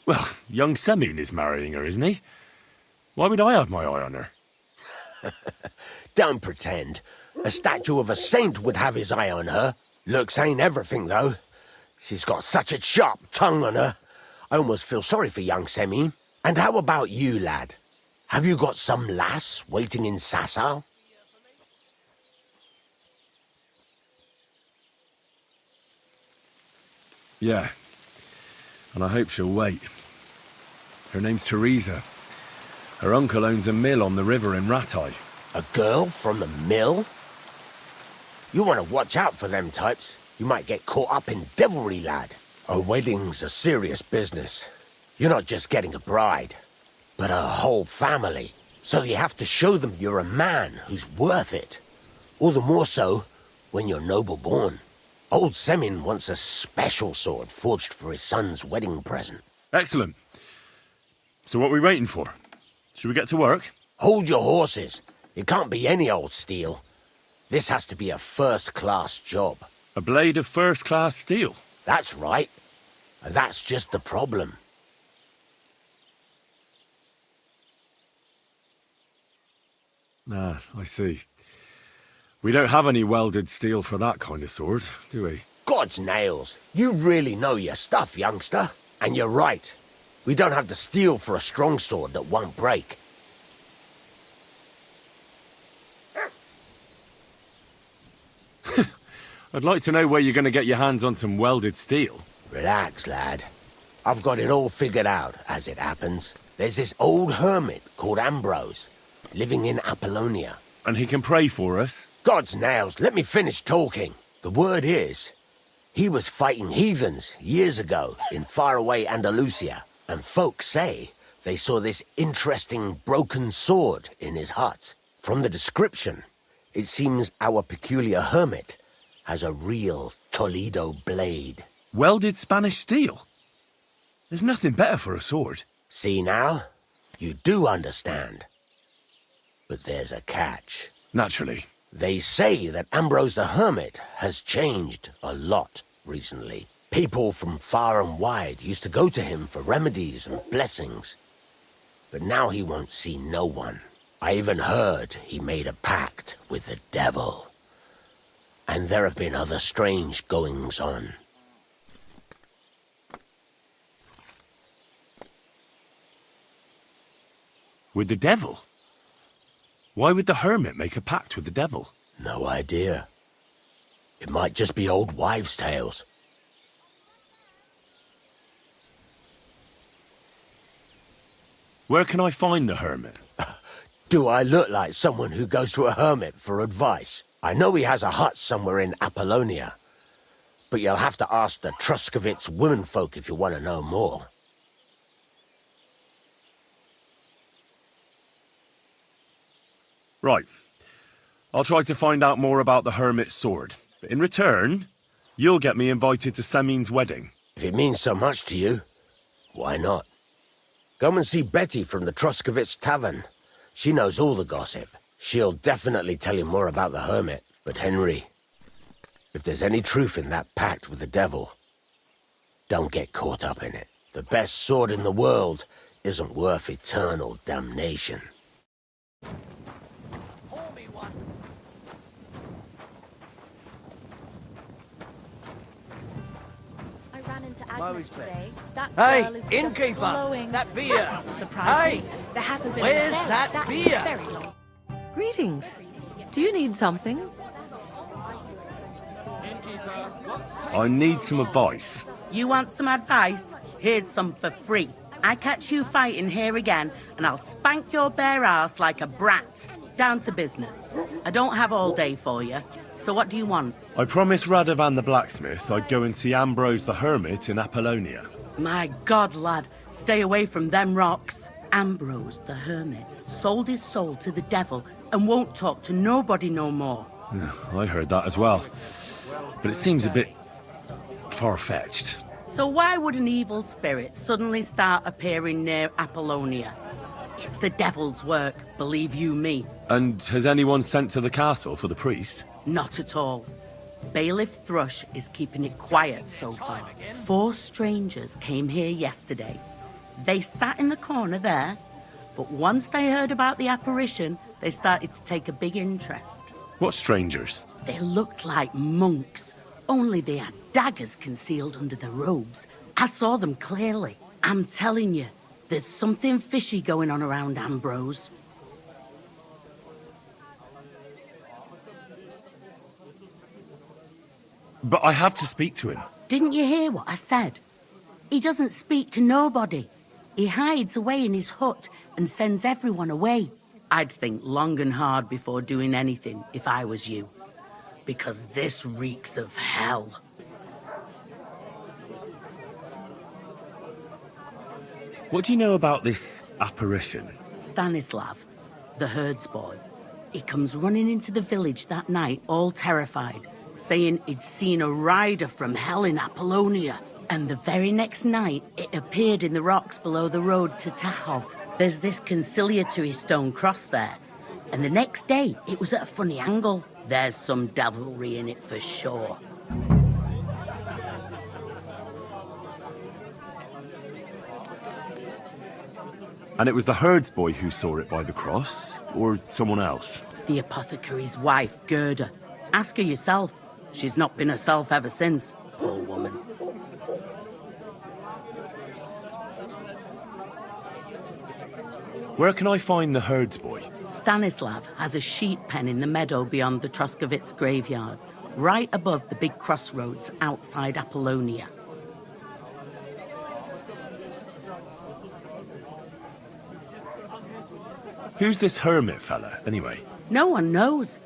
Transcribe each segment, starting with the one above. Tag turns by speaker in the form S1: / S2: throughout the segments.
S1: Well, young Semyon is marrying her, isn't he? Why would I have my eye on her?
S2: Don't pretend. A statue of a saint would have his eye on her. Looks ain't everything, though. She's got such a sharp tongue on her. I almost feel sorry for young Semyon. And how about you, lad? Have you got some lass waiting in Sasau?
S1: Yeah. And I hope she'll wait. Her name's Teresa. Her uncle owns a mill on the river in Ratai.
S2: A girl from the mill? You want to watch out for them types. You might get caught up in devilry, lad. A wedding's a serious business. You're not just getting a bride, but a whole family. So you have to show them you're a man who's worth it. All the more so when you're noble-born. Old Semyon wants a special sword forged for his son's wedding present.
S1: Excellent. So what are we waiting for? Should we get to work?
S2: Hold your horses. It can't be any old steel. This has to be a first-class job.
S1: A blade of first-class steel?
S2: That's right. And that's just the problem.
S1: Ah, I see. We don't have any welded steel for that kind of sword, do we?
S2: God's nails. You really know your stuff, youngster. And you're right. We don't have the steel for a strong sword that won't break.
S1: I'd like to know where you're going to get your hands on some welded steel.
S2: Relax, lad. I've got it all figured out, as it happens. There's this old hermit called Ambrose, living in Apollonia.
S1: And he can pray for us?
S2: God's nails, let me finish talking. The word is, he was fighting heathens years ago in faraway Andalusia, and folks say they saw this interesting broken sword in his hut. From the description, it seems our peculiar hermit has a real Toledo blade.
S1: Welded Spanish steel? There's nothing better for a sword.
S2: See now? You do understand. But there's a catch.
S1: Naturally.
S2: They say that Ambrose the Hermit has changed a lot recently. People from far and wide used to go to him for remedies and blessings. But now he won't see no one. I even heard he made a pact with the devil. And there have been other strange goings-on.
S1: With the devil? Why would the hermit make a pact with the devil?
S2: No idea. It might just be old wives' tales.
S1: Where can I find the hermit?
S2: Do I look like someone who goes to a hermit for advice? I know he has a hut somewhere in Apollonia, but you'll have to ask the Troskowitz womenfolk if you want to know more.
S1: Right. I'll try to find out more about the hermit's sword. But in return, you'll get me invited to Semyon's wedding.
S2: If it means so much to you, why not? Come and see Betty from the Troskowitz tavern. She knows all the gossip. She'll definitely tell you more about the hermit. But Henry, if there's any truth in that pact with the devil, don't get caught up in it. The best sword in the world isn't worth eternal damnation.
S3: Hey, Innkeeper! That beer! Hey!
S4: There hasn't been
S3: Where's that beer?
S4: very long.
S5: Greetings. Do you need something?
S1: I need some advice.
S6: You want some advice? Here's some for free. I catch you fighting here again, and I'll spank your bare ass like a brat. Down to business. I don't have all day for you. So what do you want?
S1: I promised Radovan the blacksmith I'd go and see Ambrose the Hermit in Apollonia.
S6: My God, lad, stay away from them rocks. Ambrose the Hermit sold his soul to the devil and won't talk to nobody no more.
S1: Yeah, I heard that as well. But it seems a bit far-fetched.
S6: So why would an evil spirit suddenly start appearing near Apollonia? It's the devil's work, believe you me.
S1: And has anyone sent to the castle for the priest?
S6: Not at all. Bailiff Thrush is keeping it quiet so far. 4 strangers came here yesterday. They sat in the corner there, but once they heard about the apparition, they started to take a big interest.
S1: What strangers?
S6: They looked like monks, only they had daggers concealed under their robes. I saw them clearly. I'm telling you, there's something fishy going on around Ambrose.
S1: But I have to speak to him.
S6: Didn't you hear what I said? He doesn't speak to nobody. He hides away in his hut and sends everyone away. I'd think long and hard before doing anything if I was you. Because this reeks of hell.
S1: What do you know about this apparition?
S6: Stanislav, the herds boy. He comes running into the village that night, all terrified, saying he'd seen a rider from hell in Apollonia. And the very next night, it appeared in the rocks below the road to Tachov. There's this conciliatory stone cross there. And the next day, it was at a funny angle. There's some devilry in it for sure.
S1: And it was the herds boy who saw it by the cross, or someone else?
S6: The apothecary's wife, Gerda. Ask her yourself. She's not been herself ever since, poor woman.
S1: Where can I find the herds boy?
S6: Stanislav has a sheep pen in the meadow beyond the Troskowitz graveyard, right above the big crossroads outside Apollonia.
S1: Who's this hermit fella, anyway?
S6: No one knows.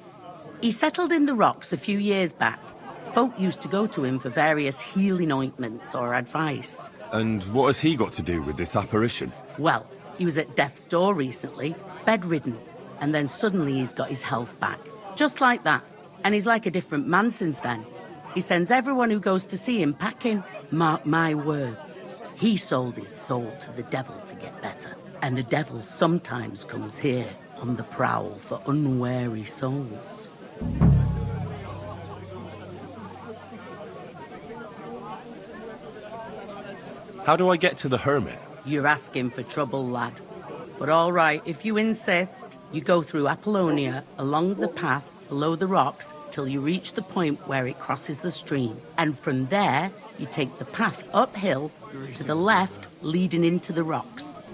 S6: He settled in the rocks a few years back. Folk used to go to him for various healing ointments or advice.
S1: And what has he got to do with this apparition?
S6: Well, he was at death's door recently, bedridden, and then suddenly he's got his health back. Just like that. And he's like a different man since then. He sends everyone who goes to see him packing. Mark my words. He sold his soul to the devil to get better. And the devil sometimes comes here on the prowl for unwary souls.
S1: How do I get to the hermit?
S6: You're asking for trouble, lad. But all right, if you insist, you go through Apollonia, along the path, below the rocks, till you reach the point where it crosses the stream. And from there, you take the path uphill to the left, leading into the rocks.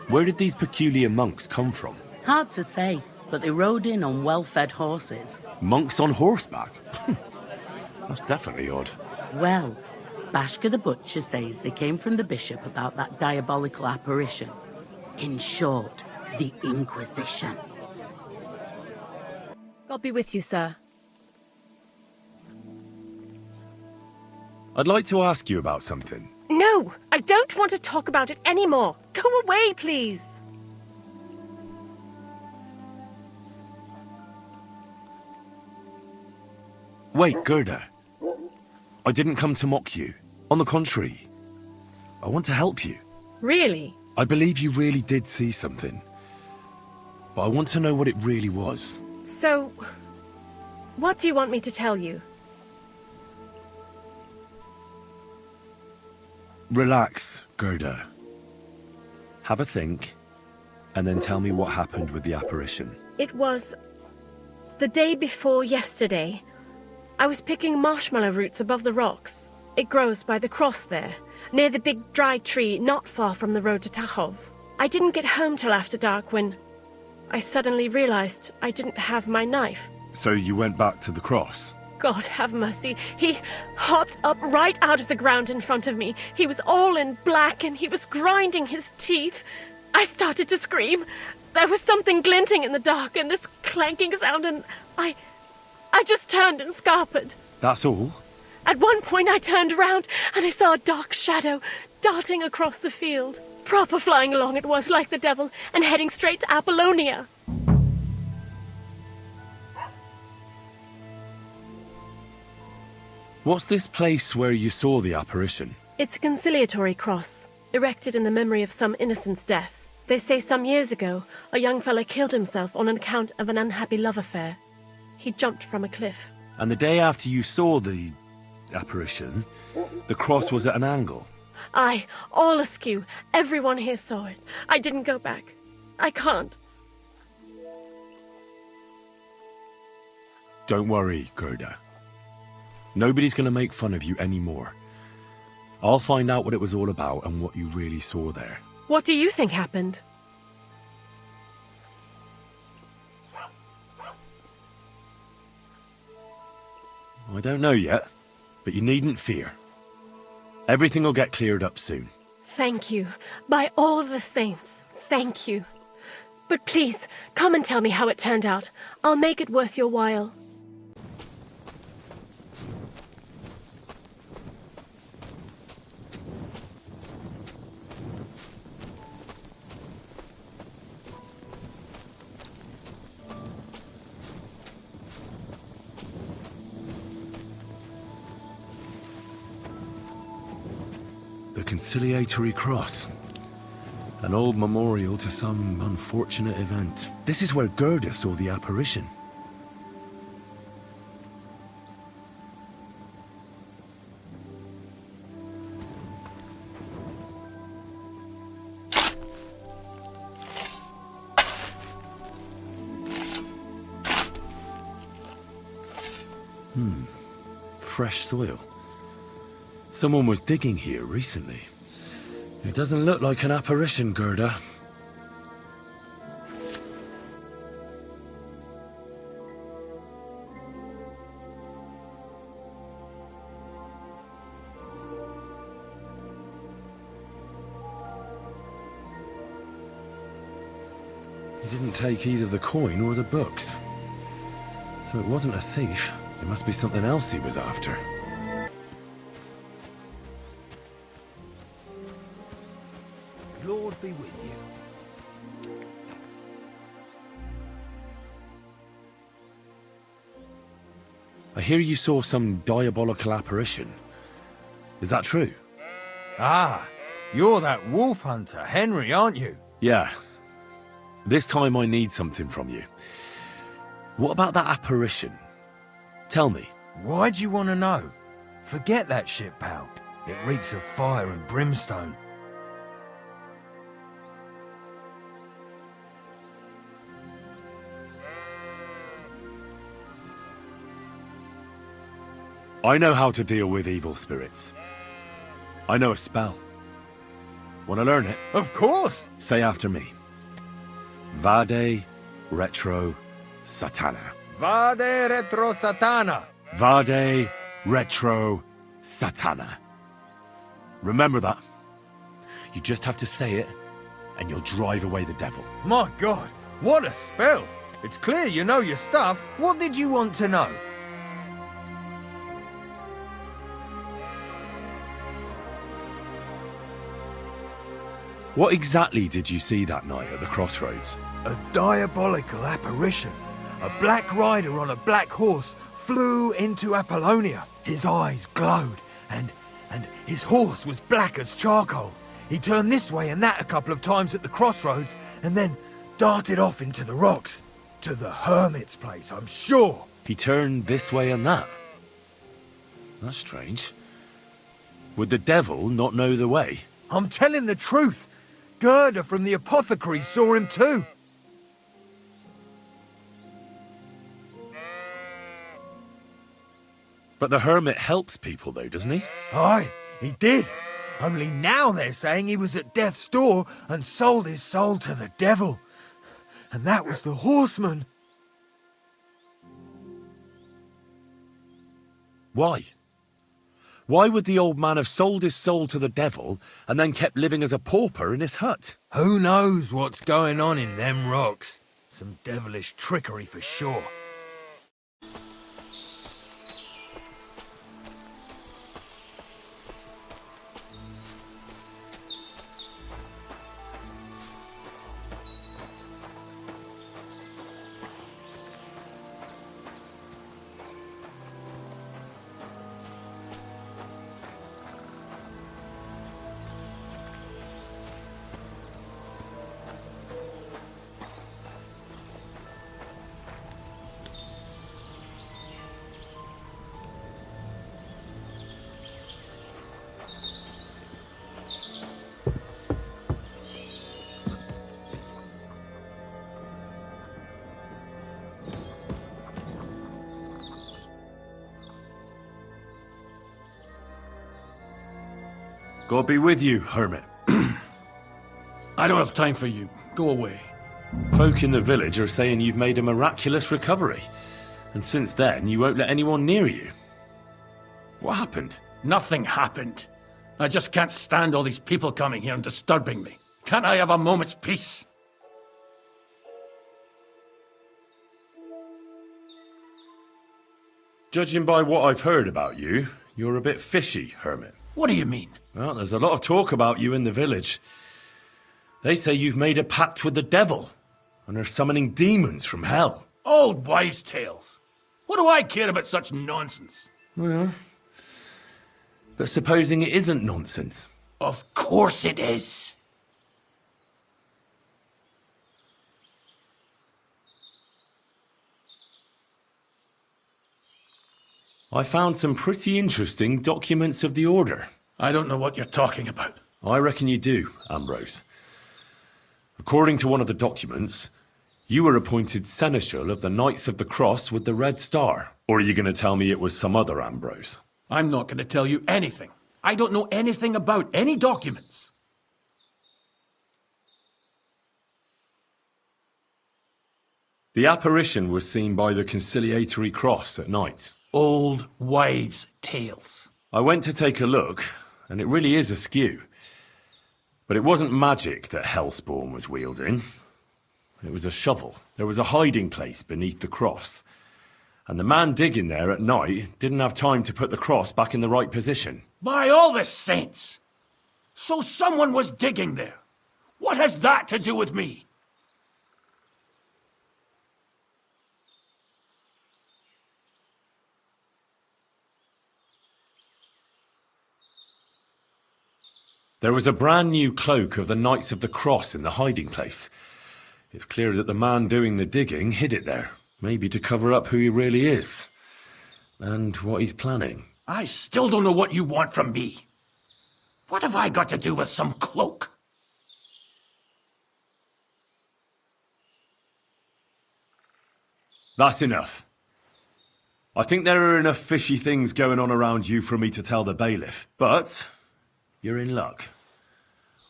S1: Where did these peculiar monks come from?
S6: Hard to say, but they rode in on well-fed horses.
S1: Monks on horseback? That's definitely odd.
S6: Well, Bashka the Butcher says they came from the bishop about that diabolical apparition. In short, the Inquisition.
S4: God be with you, sir.
S1: I'd like to ask you about something.
S4: No, I don't want to talk about it anymore. Go away, please.
S1: Wait, Gerda. I didn't come to mock you. On the contrary, I want to help you.
S4: Really?
S1: I believe you really did see something. But I want to know what it really was.
S4: So, what do you want me to tell you?
S1: Relax, Gerda. Have a think, and then tell me what happened with the apparition.
S4: It was the day before yesterday. I was picking marshmallow roots above the rocks. It grows by the cross there, near the big dry tree not far from the road to Tachov. I didn't get home till after dark when I suddenly realized I didn't have my knife.
S1: So you went back to the cross?
S4: God have mercy. He hopped up right out of the ground in front of me. He was all in black and he was grinding his teeth. I started to scream. There was something glinting in the dark and this clanking sound and I just turned and scarpered.
S1: That's all?
S4: At one point I turned around and I saw a dark shadow darting across the field. Proper flying along it was, like the devil, and heading straight to Apollonia.
S1: What's this place where you saw the apparition?
S4: It's a conciliatory cross, erected in the memory of some innocent's death. They say some years ago, a young fellow killed himself on account of an unhappy love affair. He jumped from a cliff.
S1: And the day after you saw the apparition, the cross was at an angle.
S4: Aye, all askew. Everyone here saw it. I didn't go back. I can't.
S1: Don't worry, Gerda. Nobody's going to make fun of you anymore. I'll find out what it was all about and what you really saw there.
S4: What do you think happened?
S1: I don't know yet, but you needn't fear. Everything will get cleared up soon.
S4: Thank you. By all the saints, thank you. But please, come and tell me how it turned out. I'll make it worth your while.
S1: The conciliatory cross. An old memorial to some unfortunate event. This is where Gerda saw the apparition. Fresh soil. Someone was digging here recently. It doesn't look like an apparition, Gerda. He didn't take either the coin or the books. So it wasn't a thief. It must be something else he was after.
S2: Lord be with you.
S1: I hear you saw some diabolical apparition. Is that true?
S7: Ah, you're that wolf hunter, Henry, aren't you?
S1: Yeah. This time I need something from you. What about that apparition? Tell me.
S7: Why do you want to know? Forget that shit, pal. It reeks of fire and brimstone.
S1: I know how to deal with evil spirits. I know a spell. Want to learn it?
S7: Of course!
S1: Say after me. Vade retro satana.
S7: Vade retro satana.
S1: Vade retro satana. Remember that. You just have to say it, and you'll drive away the devil.
S7: My God, what a spell! It's clear you know your stuff. What did you want to know?
S1: What exactly did you see that night at the crossroads?
S7: A diabolical apparition. A black rider on a black horse flew into Apollonia. His eyes glowed, and his horse was black as charcoal. He turned this way and that a couple of times at the crossroads, and then darted off into the rocks. To the Hermit's place, I'm sure.
S1: He turned this way and that. That's strange. Would the devil not know the way?
S7: I'm telling the truth. Gerda from the apothecary saw him too.
S1: But the hermit helps people though, doesn't he?
S7: Aye, he did. Only now they're saying he was at death's door and sold his soul to the devil. And that was the horseman.
S1: Why? Why would the old man have sold his soul to the devil and then kept living as a pauper in his hut?
S7: Who knows what's going on in them rocks? Some devilish trickery for sure.
S1: God be with you, Hermit.
S8: I don't have time for you. Go away.
S1: Folk in the village are saying you've made a miraculous recovery. And since then, you won't let anyone near you. What happened?
S8: Nothing happened. I just can't stand all these people coming here and disturbing me. Can't I have a moment's peace?
S1: Judging by what I've heard about you, you're a bit fishy, Hermit.
S8: What do you mean?
S1: Well, there's a lot of talk about you in the village. They say you've made a pact with the devil, and are summoning demons from hell.
S8: Old wives' tales. What do I care about such nonsense?
S1: Well, but supposing it isn't nonsense.
S8: Of course it is.
S1: I found some pretty interesting documents of the Order.
S8: I don't know what you're talking about.
S1: I reckon you do, Ambrose. According to one of the documents, you were appointed Seneschal of the Knights of the Cross with the Red Star. Or are you going to tell me it was some other Ambrose?
S8: I'm not going to tell you anything. I don't know anything about any documents.
S1: The apparition was seen by the Conciliatory Cross at night.
S8: Old wives' tales.
S1: I went to take a look, and it really is askew. But it wasn't magic that Hellspawn was wielding. It was a shovel. There was a hiding place beneath the cross. And the man digging there at night didn't have time to put the cross back in the right position.
S8: By all the saints! So someone was digging there. What has that to do with me?
S1: There was a brand new cloak of the Knights of the Cross in the hiding place. It's clear that the man doing the digging hid it there, maybe to cover up who he really is. And what he's planning.
S8: I still don't know what you want from me. What have I got to do with some cloak?
S1: That's enough. I think there are enough fishy things going on around you for me to tell the bailiff, but you're in luck.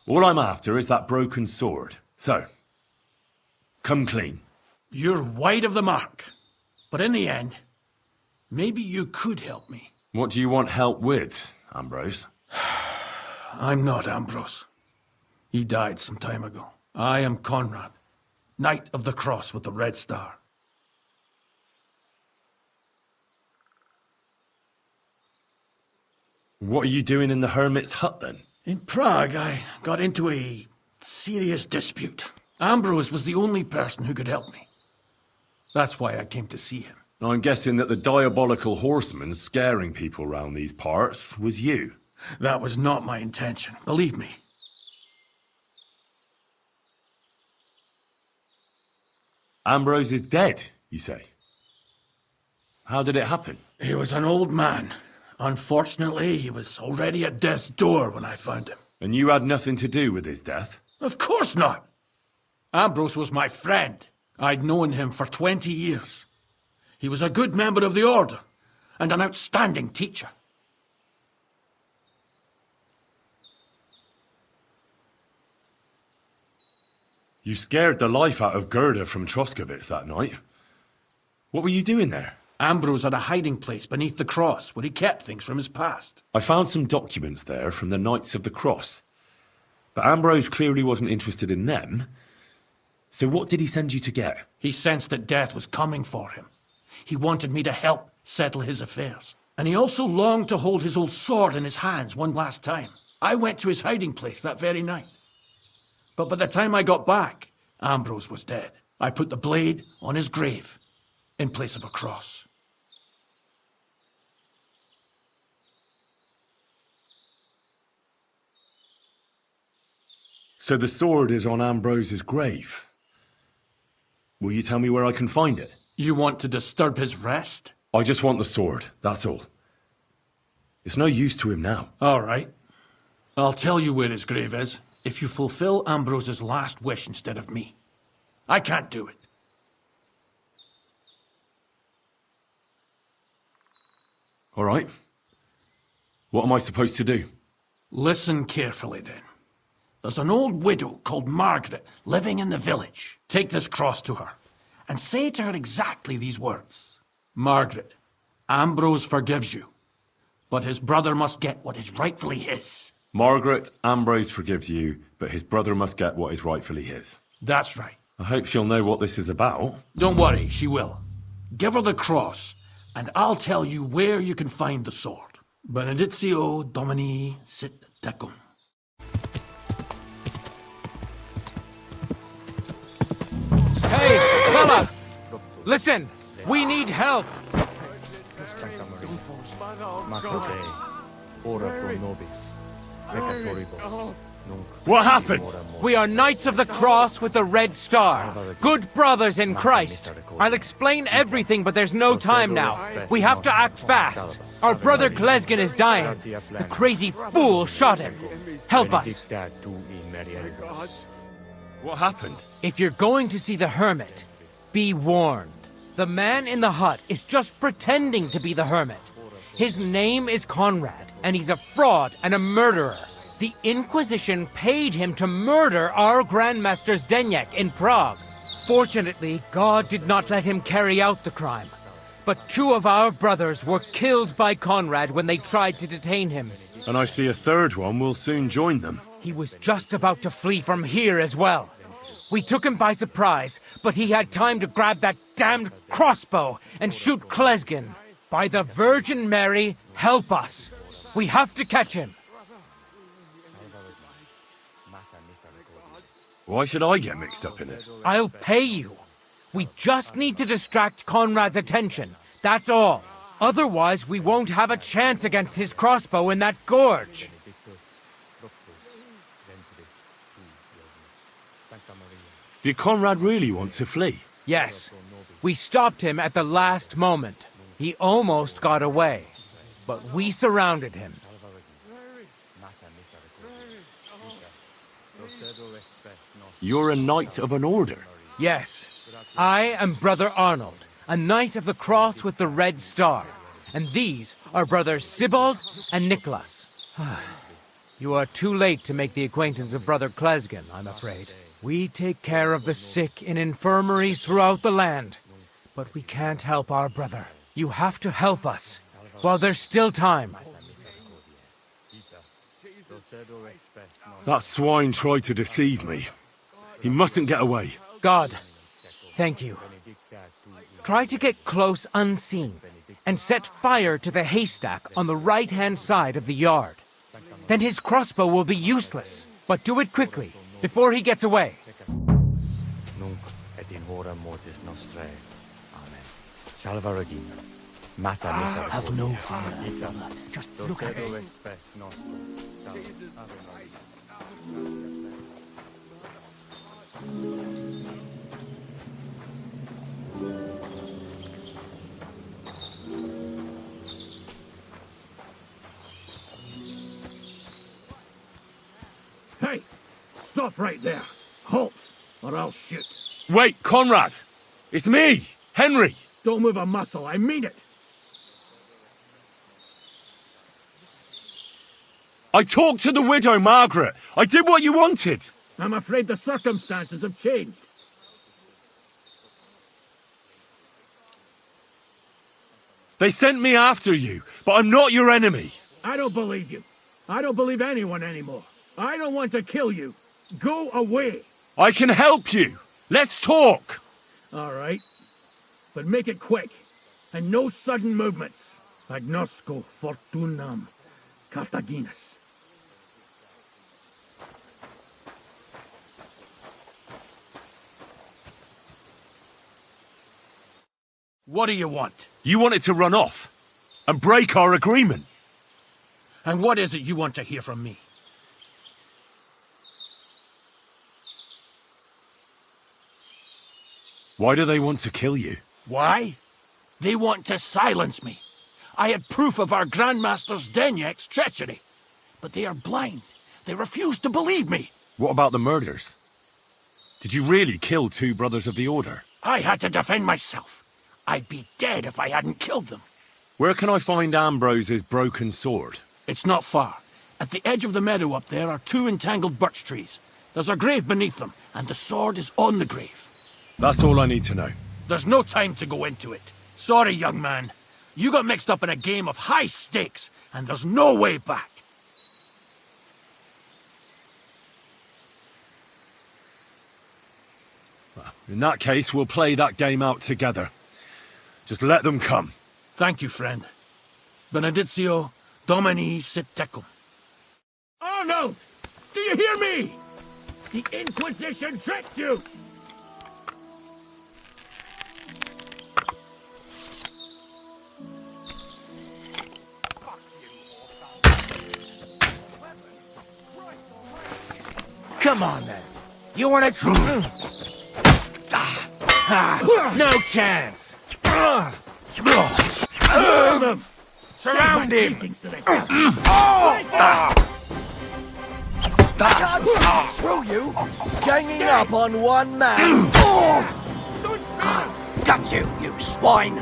S1: All I'm after is that broken sword. So, come clean.
S8: You're wide of the mark. But in the end, maybe you could help me.
S1: What do you want help with, Ambrose?
S8: I'm not Ambrose. He died some time ago. I am Conrad, Knight of the Cross with the Red Star.
S1: What are you doing in the Hermit's hut, then?
S8: In Prague, I got into a serious dispute. Ambrose was the only person who could help me. That's why I came to see him.
S1: I'm guessing that the diabolical horseman scaring people round these parts was you.
S8: That was not my intention, believe me.
S1: Ambrose is dead, you say? How did it happen?
S8: He was an old man. Unfortunately, he was already at death's door when I found him.
S1: And you had nothing to do with his death?
S8: Of course not. Ambrose was my friend. I'd known him for 20 years. He was a good member of the Order, and an outstanding teacher.
S1: You scared the life out of Gerda from Troskowitz that night. What were you doing there?
S8: Ambrose had a hiding place beneath the cross where he kept things from his past.
S1: I found some documents there from the Knights of the Cross. But Ambrose clearly wasn't interested in them. So what did he send you to get?
S8: He sensed that death was coming for him. He wanted me to help settle his affairs. And he also longed to hold his old sword in his hands one last time. I went to his hiding place that very night. But by the time I got back, Ambrose was dead. I put the blade on his grave in place of a cross.
S1: So the sword is on Ambrose's grave. Will you tell me where I can find it?
S8: You want to disturb his rest?
S1: I just want the sword, that's all. It's no use to him now.
S8: All right. I'll tell you where his grave is if you fulfill Ambrose's last wish instead of me. I can't do it.
S1: All right. What am I supposed to do?
S8: Listen carefully, then. There's an old widow called Margaret living in the village. Take this cross to her, and say to her exactly these words. Margaret, Ambrose forgives you, but his brother must get what is rightfully his.
S1: Margaret, Ambrose forgives you, but his brother must get what is rightfully his.
S8: That's right.
S1: I hope she'll know what this is about.
S8: Don't worry, she will. Give her the cross, and I'll tell you where you can find the sword. Benedictio Domini sit tecum.
S3: Hey, fella! Listen, we need help.
S1: What happened?
S3: We are Knights of the Cross with the Red Star. Good brothers in Christ. I'll explain everything, but there's no time now. We have to act fast. Our brother Klesgen is dying. The crazy fool shot him. Help us.
S1: What happened?
S3: If you're going to see the Hermit, be warned. The man in the hut is just pretending to be the Hermit. His name is Conrad, and he's a fraud and a murderer. The Inquisition paid him to murder our Grandmaster Zdeněk in Prague. Fortunately, God did not let him carry out the crime. But 2 of our brothers were killed by Conrad when they tried to detain him.
S1: And I see a third one will soon join them.
S3: He was just about to flee from here as well. We took him by surprise, but he had time to grab that damned crossbow and shoot Klesgen. By the Virgin Mary, help us. We have to catch him.
S1: Why should I get mixed up in it?
S3: I'll pay you. We just need to distract Conrad's attention. That's all. Otherwise, we won't have a chance against his crossbow in that gorge.
S1: Did Conrad really want to flee?
S3: Yes. We stopped him at the last moment. He almost got away, but we surrounded him.
S1: You're a knight of an order.
S3: Yes. I am Brother Arnold, a knight of the cross with the red star. And these are brothers Sibald and Nicholas. You are too late to make the acquaintance of Brother Klesgen, I'm afraid. We take care of the sick in infirmaries throughout the land. But we can't help our brother. You have to help us, while there's still time.
S1: That swine tried to deceive me. He mustn't get away.
S3: God, thank you. Try to get close unseen, and set fire to the haystack on the right-hand side of the yard. Then his crossbow will be useless, but do it quickly, before he gets away.
S9: Nunc et in hora mortis nostrae. Amen. Salva Regina. Mater misericordia.
S2: Have no fear, brother. Just look at it.
S8: Hey! Stop right there. Halt, or I'll shoot.
S1: Wait, Conrad! It's me, Henry!
S8: Don't move a muscle, I mean it.
S1: I talked to the widow, Margaret. I did what you wanted.
S8: I'm afraid the circumstances have changed.
S1: They sent me after you, but I'm not your enemy.
S8: I don't believe you. I don't believe anyone anymore. I don't want to kill you. Go away.
S1: I can help you. Let's talk.
S8: All right. But make it quick. And no sudden movements. Agnosco fortunam Cartaginus. What do you want?
S1: You wanted to run off and break our agreement.
S8: And what is it you want to hear from me?
S1: Why do they want to kill you?
S8: Why? They want to silence me. I had proof of our Grandmaster Zdeněk's treachery. But they are blind. They refuse to believe me.
S1: What about the murders? Did you really kill 2 brothers of the Order?
S8: I had to defend myself. I'd be dead if I hadn't killed them.
S1: Where can I find Ambrose's broken sword?
S8: It's not far. At the edge of the meadow up there are 2 entangled birch trees. There's a grave beneath them, and the sword is on the grave.
S1: That's all I need to know.
S8: There's no time to go into it. Sorry, young man. You got mixed up in a game of high stakes, and there's no way back.
S1: In that case, we'll play that game out together. Just let them come.
S8: Thank you, friend. Benedictio Domini sit tecum. Oh no! Do you hear me? The Inquisition tricked you!
S3: Come on, then. You want to... no chance!
S7: Surround him!
S2: Through you, ganging up on one man.
S8: Got you, you swine!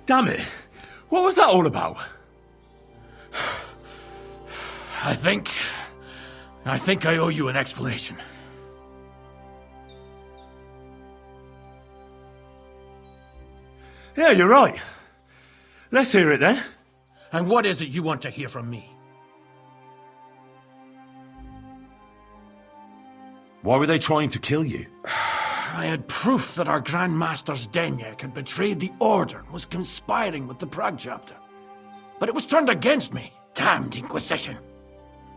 S1: Damn it! What was that all about?
S8: I think I owe you an explanation.
S1: Yeah, you're right. Let's hear it then.
S8: And what is it you want to hear from me?
S1: Why were they trying to kill you?
S8: I had proof that our Grand Master's Denyak had betrayed the Order and was conspiring with the Prague chapter. But it was turned against me. Damned Inquisition.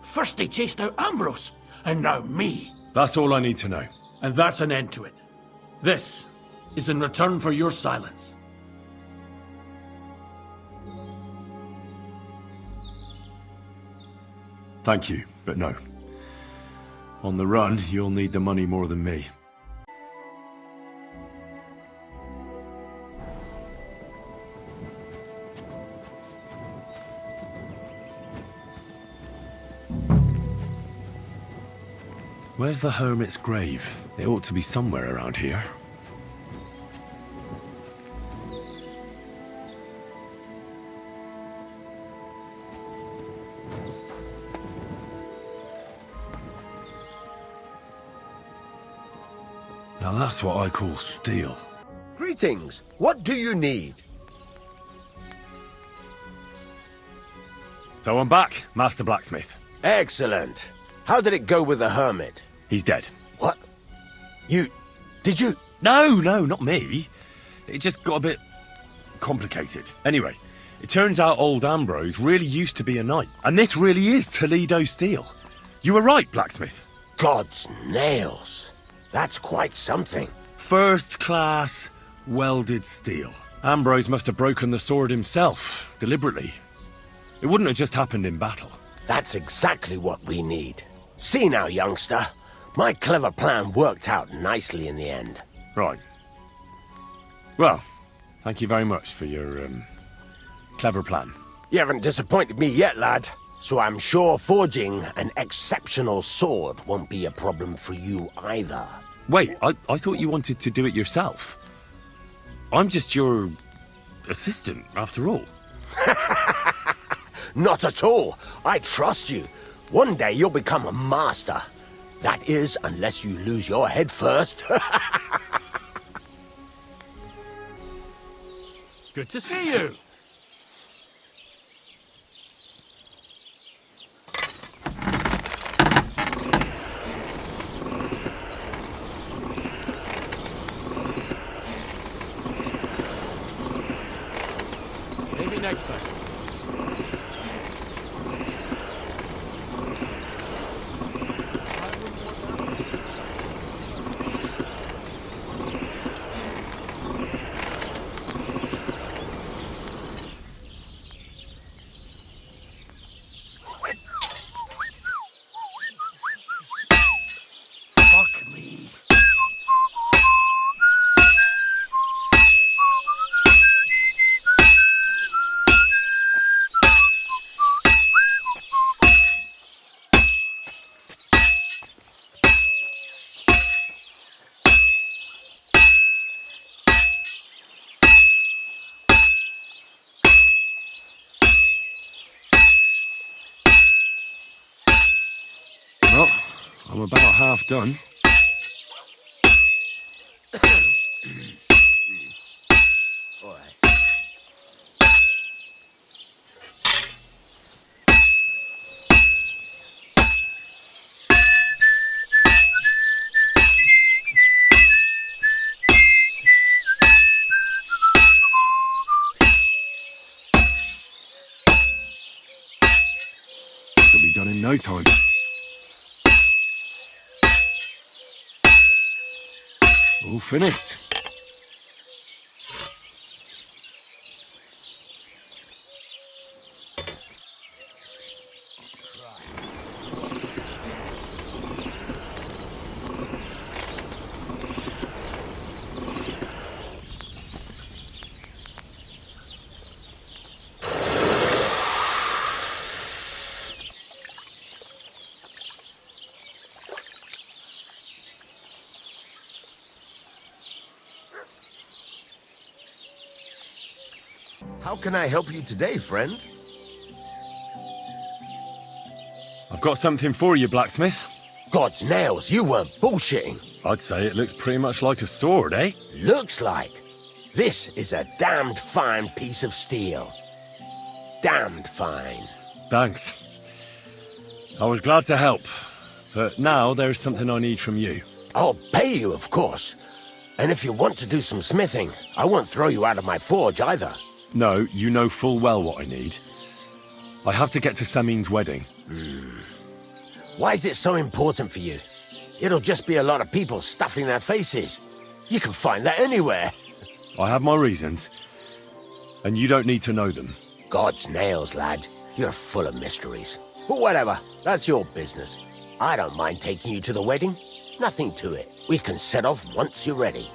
S8: First they chased out Ambrose, and now me.
S1: That's all I need to know.
S8: And that's an end to it. This is in return for your silence.
S1: Thank you, but no. On the run, you'll need the money more than me. Where's the Hermit's grave? It ought to be somewhere around here. Now that's what I call steel.
S2: Greetings. What do you need?
S1: So I'm back, Master Blacksmith.
S2: Excellent. How did it go with the Hermit?
S1: He's dead.
S2: What? Did you?
S1: No, not me. It just got a bit complicated. Anyway, it turns out old Ambrose really used to be a knight. And this really is Toledo steel. You were right, Blacksmith.
S2: God's nails. That's quite something.
S1: First class, welded steel. Ambrose must have broken the sword himself, deliberately. It wouldn't have just happened in battle.
S2: That's exactly what we need. See now, youngster. My clever plan worked out nicely in the end.
S1: Right. Well, thank you very much for your, clever plan.
S2: You haven't disappointed me yet, lad. So I'm sure forging an exceptional sword won't be a problem for you either.
S1: Wait, I thought you wanted to do it yourself. I'm just your assistant, after all.
S2: Not at all. I trust you. One day you'll become a master. That is, unless you lose your head first.
S8: Good to see you.
S1: Maybe next time. Well, I'm about half done.
S2: All right.
S1: It'll be done in no time. All finished.
S2: How can I help you today, friend?
S1: I've got something for you, Blacksmith.
S2: God's nails, you weren't bullshitting.
S1: I'd say it looks pretty much like a sword, eh?
S2: Looks like. This is a damned fine piece of steel. Damned fine.
S1: Thanks. I was glad to help, but now there's something I need from you.
S2: I'll pay you, of course. And if you want to do some smithing, I won't throw you out of my forge either.
S1: No, you know full well what I need. I have to get to Samin's wedding.
S2: Why is it so important for you? It'll just be a lot of people stuffing their faces. You can find that anywhere.
S1: I have my reasons, and you don't need to know them.
S2: God's nails, lad. You're full of mysteries. But whatever, that's your business. I don't mind taking you to the wedding. Nothing to it. We can set off once you're ready.